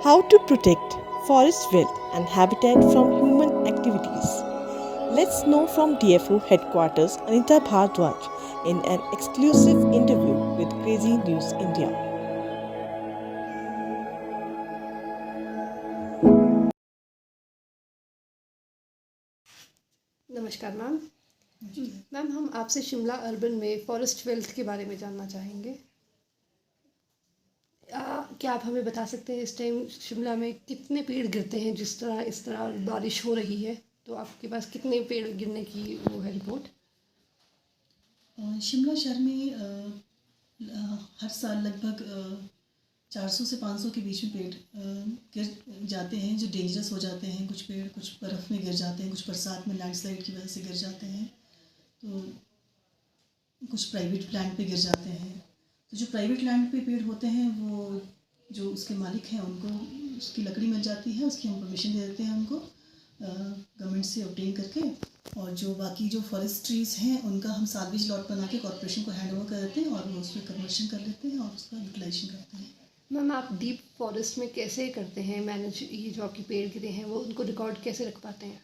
How to protect forest wealth and habitat from human activities. Let's know from DFO headquarters Anita Bhardwaj in an exclusive interview with Crazy News India. नमस्कार ma'am. Ma'am हम आपसे Shimla urban में forest wealth के बारे में जानना चाहेंगे। क्या आप हमें बता सकते हैं इस टाइम शिमला में कितने पेड़ गिरते हैं? इस तरह बारिश हो रही है तो आपके पास कितने पेड़ गिरने की वो है रिपोर्ट? शिमला शहर में हर साल लगभग 400 से 500 के बीच में पेड़ गिर जाते हैं, जो डेंजरस हो जाते हैं। कुछ पेड़ कुछ बर्फ़ में गिर जाते हैं, कुछ बरसात में लैंडस्लाइड की वजह से गिर जाते हैं, तो कुछ प्राइवेट लैंड पे गिर जाते हैं। तो जो प्राइवेट लैंड पे पेड़ होते हैं वो जो उसके मालिक हैं उनको उसकी लकड़ी मिल जाती है, उसकी हम परमिशन दे देते हैं उनको गवर्नमेंट से ऑब्टेन करके। और जो बाकी जो फॉरेस्ट ट्रीज़ हैं उनका हम साल्वेज लॉट बना के कॉर्पोरेशन को हैंड ओवर कर देते हैं और वो उसमें कन्वर्शन कर लेते हैं और उसका यूटिलाइजेशन करते हैं। मैम आप डीप फॉरेस्ट में कैसे करते हैं मैनेज? ये जो आपके पेड़ गिरे हैं वो उनको रिकॉर्ड कैसे रख पाते हैं?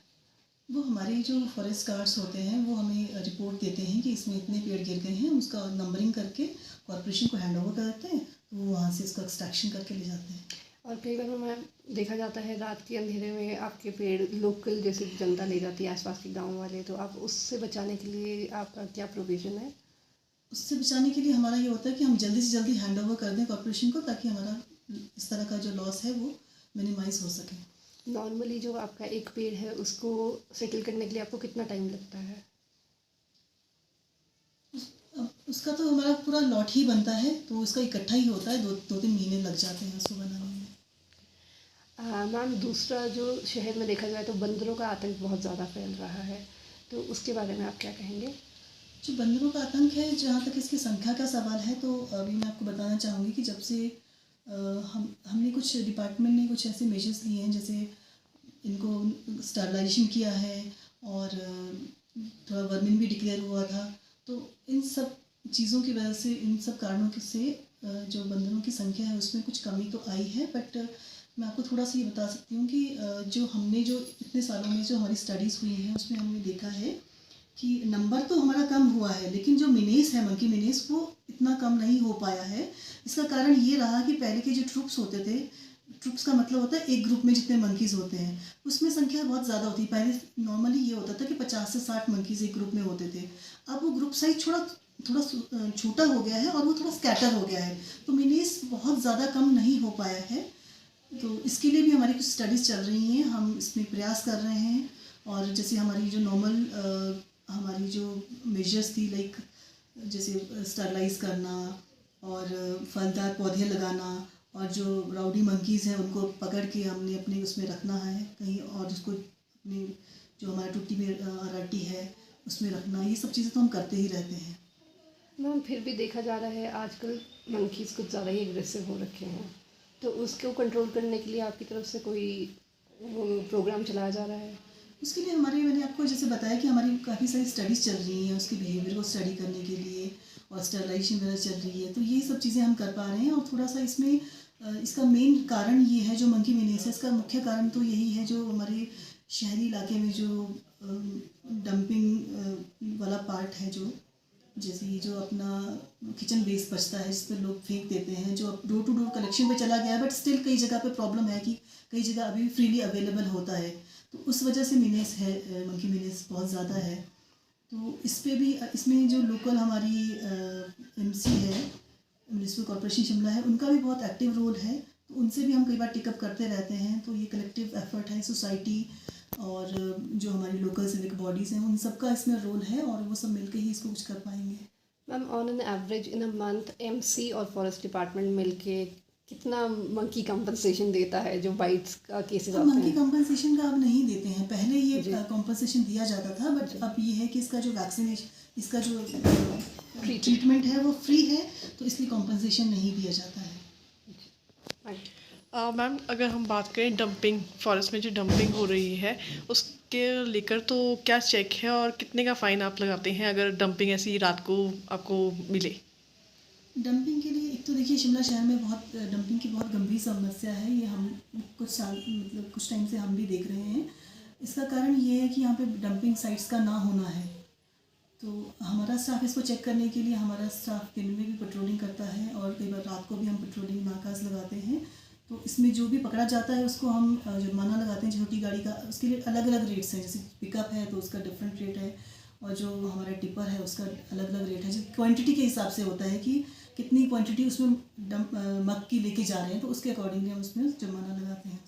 वो हमारे जो फॉरेस्ट गार्ड्स होते हैं वो हमें रिपोर्ट देते हैं कि इसमें इतने पेड़ गिर गए हैं, उसका नंबरिंग करके कॉर्पोरेशन को हैंड ओवर कर देते हैं, तो वो वहाँ से इसका एक्सट्रैक्शन करके ले जाते हैं। और कई बार मैम देखा जाता है रात के अंधेरे में आपके पेड़ लोकल जैसे जनता ले जाती है, आसपास के गांव वाले, तो आप उससे बचाने के लिए आपका क्या प्रोविज़न है? उससे बचाने के लिए हमारा ये होता है कि हम जल्दी से जल्दी हैंड ओवर कर दें कॉर्पोरेशन को, ताकि हमारा इस तरह का जो लॉस है वो मिनिमाइज़ हो सके। नॉर्मली जो आपका एक पेड़ है उसको सेटल करने के लिए आपको कितना टाइम लगता है? अब उसका तो हमारा पूरा लॉट ही बनता है, तो उसका इकट्ठा ही होता है, 2-3 महीने लग जाते हैं उसको बनाने में। मैम दूसरा जो शहर में देखा जाए तो बंदरों का आतंक बहुत ज़्यादा फैल रहा है, तो उसके बारे में आप क्या कहेंगे? जो बंदरों का आतंक है, जहाँ तक इसकी संख्या का सवाल है, तो अभी मैं आपको बताना चाहूँगी कि जब से हमने कुछ डिपार्टमेंट ने कुछ ऐसे मेजर्स लिए हैं, जैसे इनको स्टरलाइजेशन किया है और थोड़ा वर्मिंग भी डिक्लेयर हुआ था, तो इन सब चीज़ों की वजह से, इन सब कारणों से जो बंदरों की संख्या है उसमें कुछ कमी तो आई है। बट मैं आपको थोड़ा सा ये बता सकती हूँ कि जो हमने जो इतने सालों में जो हमारी स्टडीज़ हुई हैं उसमें हमने देखा है कि नंबर तो हमारा कम हुआ है, लेकिन जो मिनेस है, मंकी मिनेस, वो इतना कम नहीं हो पाया है। इसका कारण ये रहा कि पहले के जो ट्रुप्स होते थे, ट्रुप्स का मतलब होता है एक ग्रुप में जितने मंकीज़ होते हैं उसमें संख्या बहुत ज़्यादा होती है। पहले नॉर्मली ये होता था कि 50 से 60 मंकीज़ एक ग्रुप में होते थे। अब वो ग्रुप साइज थोड़ा छोटा हो गया है और वो थोड़ा स्कैटर हो गया है, तो मिनेस बहुत ज़्यादा कम नहीं हो पाया है। तो इसके लिए भी हमारी कुछ स्टडीज़ चल रही हैं, हम इसमें प्रयास कर रहे हैं। और जैसे हमारी जो नॉर्मल हमारी जो मेजर्स थी, लाइक जैसे स्टरलाइज करना और फलदार पौधे लगाना, और जो राउडी मंकीज़ हैं उनको पकड़ के हमने अपने उसमें रखना है कहीं, और उसको अपनी जो हमारा टुट्टी में रट्टी है उसमें रखना, ये सब चीज़ें तो हम करते ही रहते हैं। मैम फिर भी देखा जा रहा है आजकल मंकीज़ कुछ ज़्यादा ही एग्रेसिव हो रखे हैं, तो उसको कंट्रोल करने के लिए आपकी तरफ से कोई प्रोग्राम चलाया जा रहा है? उसके लिए मैंने आपको जैसे बताया कि हमारी काफ़ी सारी स्टडीज़ चल रही हैं उसके बिहेवियर को स्टडी करने के लिए, और स्टरलाइजेशन वगैरह चल रही है, तो ये सब चीज़ें हम कर पा रहे हैं। और थोड़ा सा इसमें इसका मेन कारण ये है, जो मंकी मिनेस है, इसका मुख्य कारण तो यही है, जो हमारे शहरी इलाके में जो डंपिंग वाला पार्ट है, जो जैसे ये जो अपना किचन वेस्ट बचता है जिस पर लोग फेंक देते हैं, जो अब डोर टू डोर कलेक्शन पे चला गया है, बट स्टिल कई जगह पे प्रॉब्लम है कि कई जगह अभी भी फ्रीली अवेलेबल होता है, तो उस वजह से मिनेस है, मंकी मिनेस बहुत ज़्यादा है। तो इस पे भी, इसमें जो लोकल हमारी एमसी है, म्यूनिसिपल कॉर्पोरेशन शिमला है, उनका भी बहुत एक्टिव रोल है, तो उनसे भी हम कई बार टिकअप करते रहते हैं। तो ये कलेक्टिव एफर्ट है, सोसाइटी और जो हमारी लोकल सिविक बॉडीज़ हैं उन सबका इसमें रोल है, और वो सब मिलके ही इसको कुछ कर पाएंगे। Ma'am on an average in a month MC और फॉरेस्ट डिपार्टमेंट मिलके कितना मंकी कंपनसेशन देता है जो बाइट्स का केसेस आते मंकी हैं? कंपनसेशन का अब नहीं देते हैं, पहले ये जी। कंपनसेशन दिया जाता था, बट जी। अब ये है कि इसका जो वैक्सीनेशन, इसका जो ट्रीटमेंट है वो फ्री है, तो इसलिए कंपनसेशन नहीं दिया जाता है। राइट। मैम अगर हम बात करें डंपिंग, फॉरेस्ट में जो डंपिंग हो रही है उसके लेकर तो क्या चेक है और कितने का फ़ाइन आप लगाते हैं अगर डंपिंग ऐसी रात को आपको मिले? डंपिंग के लिए एक तो देखिए शिमला शहर में बहुत डंपिंग की बहुत गंभीर समस्या है। ये हम कुछ साल मतलब कुछ टाइम से हम भी देख रहे हैं। इसका कारण ये है कि यहाँ पे डंपिंग साइट्स का ना होना है। तो हमारा स्टाफ इसको चेक करने के लिए, हमारा स्टाफ दिन में भी पेट्रोलिंग करता है और कई बार रात को भी हम पेट्रोलिंग नाकास लगाते हैं। तो इसमें जो भी पकड़ा जाता है उसको हम जुर्माना लगाते हैं। छोटी गाड़ी का उसके लिए अलग अलग रेट्स हैं। जैसे पिकअप है तो उसका डिफरेंट रेट है और जो हमारा टिपर है उसका अलग अलग रेट है। जो क्वांटिटी के हिसाब से होता है कि कितनी क्वांटिटी उसमें मग की लेके जा रहे हैं, तो उसके अकॉर्डिंगली हम उसमें जुर्माना लगाते हैं।